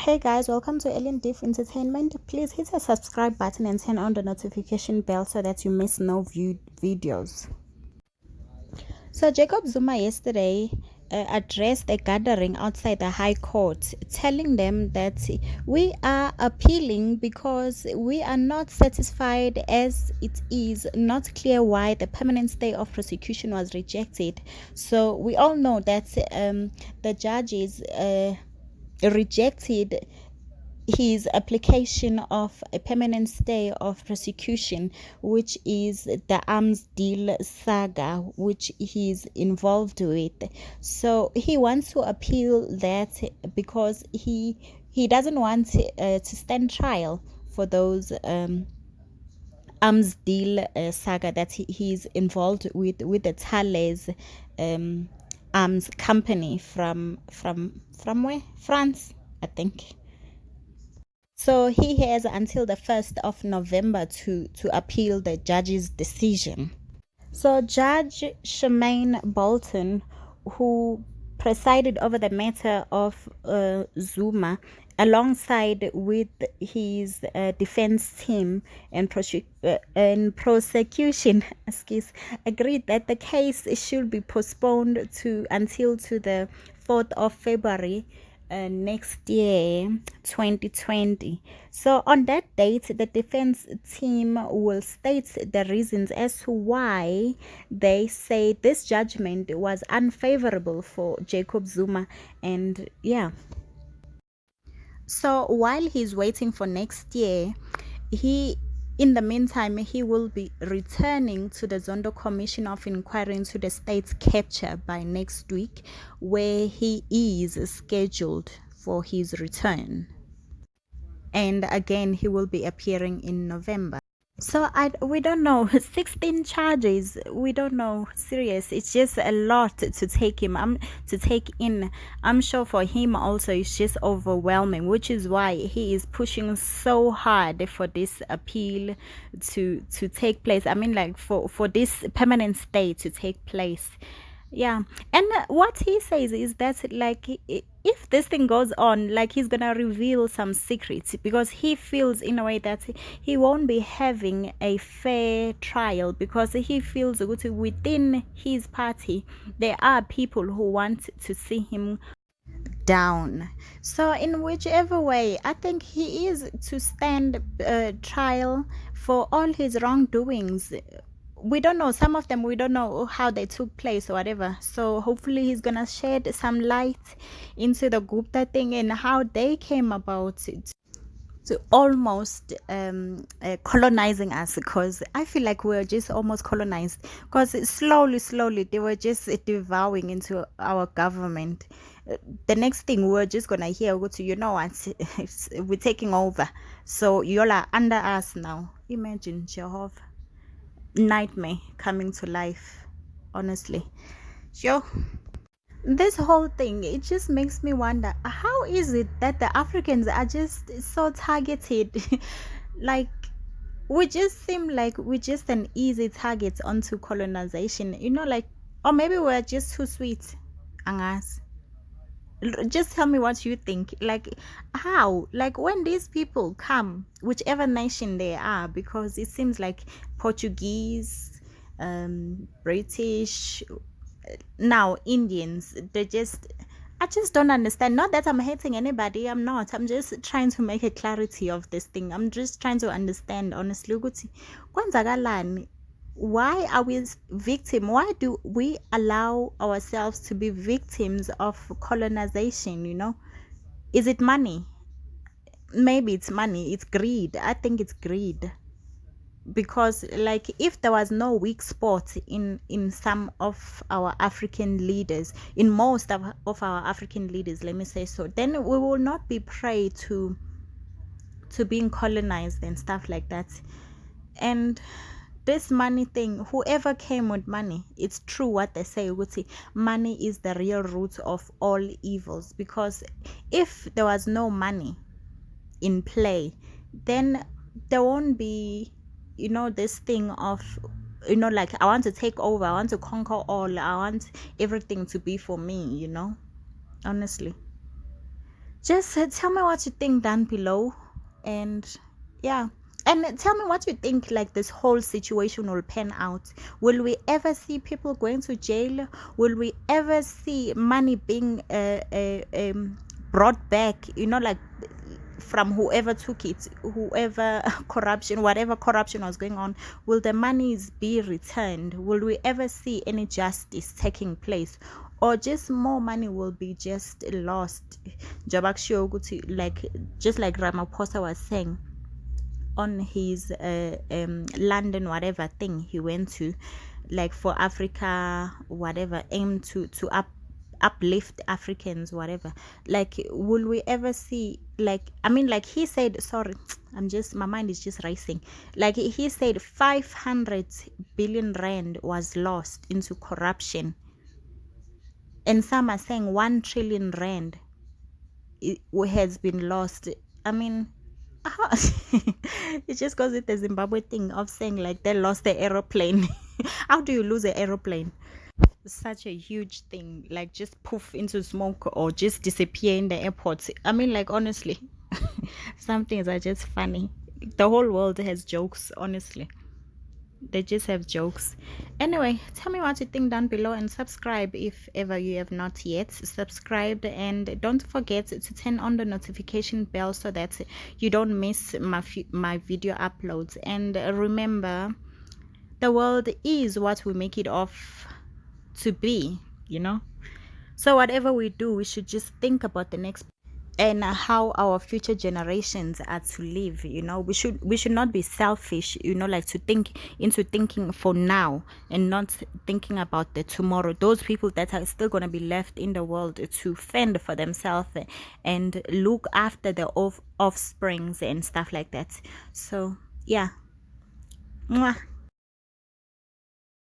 Hey guys, welcome to Alien Diff Entertainment. Please hit the subscribe button and turn on the notification bell so that you miss no viewed videos. So Jacob Zuma yesterday addressed a gathering outside the High Court, telling them that we are appealing because we are not satisfied as it is not clear why the permanent stay of prosecution was rejected. So we all know that the judges rejected his application of a permanent stay of prosecution, which is the arms deal saga which he's involved with. So he wants to appeal that because he doesn't want to stand trial for those arms deal saga that he's involved with the Thales arms company from where? France, I think. So he has until the 1st of November to appeal the judge's decision. So Judge Shemaine Bolton, who presided over the matter of Zuma, alongside with his defense team and prosecution, excuse, agreed that the case should be postponed until the 4th of February next year, 2020. So on that date, the defense team will state the reasons as to why they say this judgment was unfavorable for Jacob Zuma. And yeah, so while he's waiting for next year, in the meantime, he will be returning to the Zondo Commission of Inquiry into the state's capture by next week, where he is scheduled for his return. And again, he will be appearing in November. So we don't know. 16 charges. We don't know. Serious. It's just a lot to take in. I'm sure for him also it's just overwhelming, which is why he is pushing so hard for this appeal to take place. I mean, like for this permanent stay to take place. Yeah, and what he says is that, like, if this thing goes on, like, he's gonna reveal some secrets because he feels in a way that he won't be having a fair trial, because he feels that within his party there are people who want to see him down. So in whichever way, I think he is to stand trial for all his wrongdoings. We don't know, some of them we don't know how they took place or whatever. So hopefully he's gonna shed some light into the Gupta thing and how they came about to almost colonizing us, because I feel like we're just almost colonized, because slowly they were just devouring into our government. The next thing we're just gonna hear, go to, you know what, we're taking over, so you're are under us now. Imagine, Jehovah, nightmare coming to life, honestly. Sure, this whole thing, it just makes me wonder, how is it that the Africans are just so targeted? Like, we just seem like we're just an easy target onto colonization, like, or maybe we're just too sweet. Angas, just tell me what you think. Like, how, like, when these people come, whichever nation they are, because it seems like Portuguese, British, now Indians, I just don't understand. Not that I'm hating anybody, I'm not. I'm just trying to make a clarity of this thing. I'm just trying to understand, honestly, ukuthi kwenzakalani. Why are we victim? Why do we allow ourselves to be victims of colonization? Is it money? Maybe it's money. It's greed. I think it's greed, because, like, if there was no weak spot in some of our African leaders, in most of our African leaders, let me say so, then we will not be prey to being colonized and stuff like that. And this money thing, whoever came with money, it's true what they say, Uguti, money is the real root of all evils. Because if there was no money in play, then there won't be, this thing of, like, I want to take over, I want to conquer all, I want everything to be for me, honestly. Just tell me what you think down below. And yeah, and tell me what you think, like, this whole situation will pan out. Will we ever see people going to jail? Will we ever see money being brought back, like, from whoever took it, whoever corruption, whatever corruption was going on? Will the monies be returned? Will we ever see any justice taking place, or just more money will be just lost? Like, just like Ramaphosa was saying on his London whatever thing he went to, like, for Africa, whatever, aim to uplift Africans, whatever. Like, will we ever see, like, I mean, like he said, sorry, my mind is just racing. Like, he said 500 billion rand was lost into corruption, and some are saying 1 trillion rand has been lost. I mean, it just goes with the Zimbabwe thing of saying, like, they lost the aeroplane. How do you lose an aeroplane? Such a huge thing, like, just poof into smoke or just disappear in the airport. I mean, like, honestly, some things are just funny. The whole world has jokes, honestly. They just have jokes. Anyway, tell me what you think down below, and subscribe if ever you have not yet subscribed. And don't forget to turn on the notification bell so that you don't miss my video uploads. And remember, the world is what we make it of to be, so whatever we do, we should just think about the next and how our future generations are to live. We should not be selfish, like, to think into thinking for now and not thinking about the tomorrow, those people that are still going to be left in the world to fend for themselves and look after the offsprings and stuff like that. So yeah. Mwah.